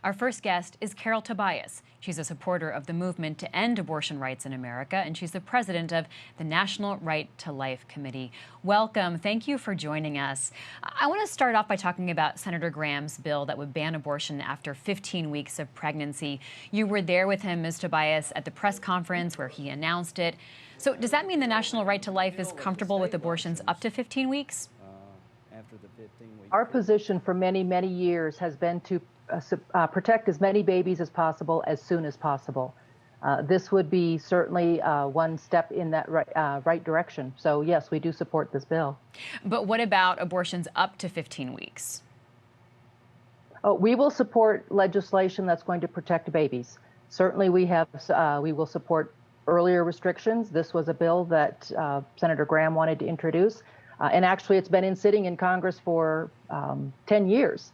Our first guest is Carol Tobias. She's a supporter of the movement to end abortion rights in America, and she's the president of the National Right to Life Committee. Welcome. Thank you for joining us. I want to start off by talking about Senator Graham's bill that would ban abortion after 15 weeks of pregnancy. You were there with him, Ms. Tobias, at the press conference where he announced it. So does that mean the National Right to Life is comfortable with abortions up to 15 weeks? Our position for many, many years has been to protect as many babies as possible as soon as possible. This would be certainly one step in that right direction. So yes, we do support this bill. But what about abortions up to 15 weeks? Oh, we will support legislation that's going to protect babies. Certainly we will support earlier restrictions. This was a bill that Senator Graham wanted to introduce. And actually, it's been sitting in Congress for 10 years.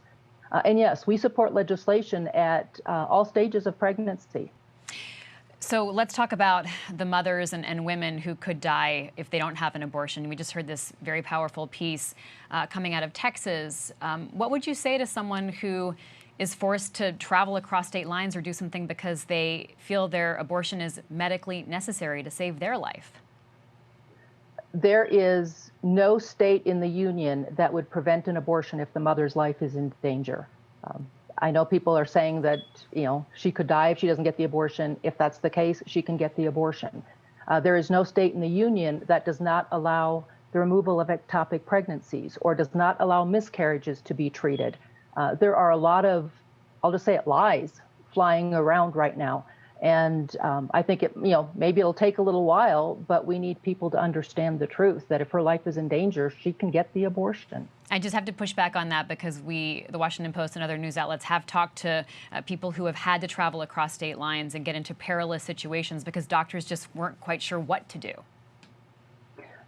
And yes, we support legislation at all stages of pregnancy. So let's talk about the mothers and women who could die if they don't have an abortion. We just heard this very powerful piece coming out of Texas. What would you say to someone who is forced to travel across state lines or do something because they feel their abortion is medically necessary to save their life? There is no state in the union that would prevent an abortion if the mother's life is in danger. I know people are saying that, she could die if she doesn't get the abortion. If that's the case, she can get the abortion. There is no state in the union that does not allow the removal of ectopic pregnancies or does not allow miscarriages to be treated. There are a lot of, I'll just say it, lies flying around right now. And I think maybe it'll take a little while, but we need people to understand the truth that if her life is in danger, she can get the abortion. I just have to push back on that because the Washington Post and other news outlets have talked to people who have had to travel across state lines and get into perilous situations because doctors just weren't quite sure what to do.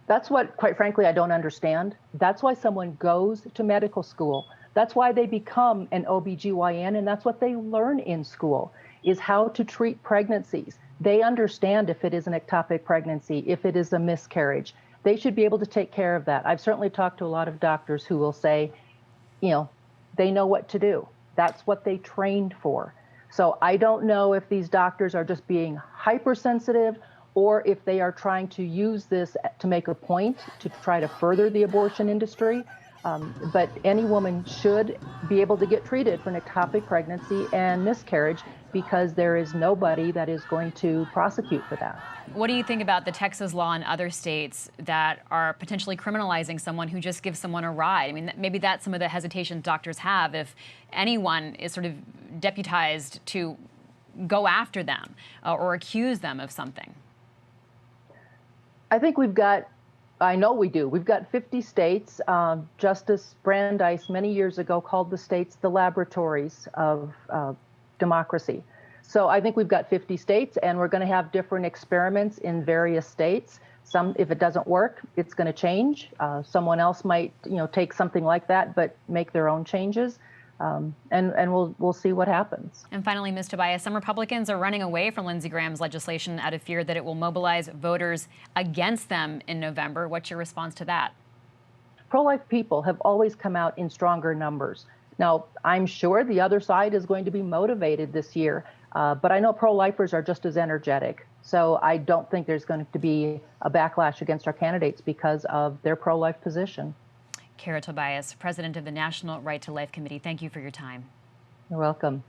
That's what, quite frankly, I don't understand. That's why someone goes to medical school. That's why they become an OBGYN, and that's what they learn in school, is how to treat pregnancies. They understand if it is an ectopic pregnancy, if it is a miscarriage. They should be able to take care of that. I've certainly talked to a lot of doctors who will say, they know what to do. That's what they trained for. So I don't know if these doctors are just being hypersensitive or if they are trying to use this to make a point to try to further the abortion industry. But any woman should be able to get treated for an ectopic pregnancy and miscarriage because there is nobody that is going to prosecute for that. What do you think about the Texas law in other states that are potentially criminalizing someone who just gives someone a ride? I mean, maybe that's some of the hesitations doctors have if anyone is sort of deputized to go after them or accuse them of something. I think I know we do. We've got 50 states. Justice Brandeis many years ago called the states the laboratories of democracy. So I think we've got 50 states, and we're going to have different experiments in various states. If it doesn't work, it's going to change. Someone else might, take something like that, but make their own changes. And we'll see what happens. And finally, Ms. Tobias, some Republicans are running away from Lindsey Graham's legislation out of fear that it will mobilize voters against them in November. What's your response to that? Pro-life people have always come out in stronger numbers. Now, I'm sure the other side is going to be motivated this year, but I know pro-lifers are just as energetic. So I don't think there's going to be a backlash against our candidates because of their pro-life position. Carol Tobias, president of the National Right to Life Committee, thank you for your time. You're welcome.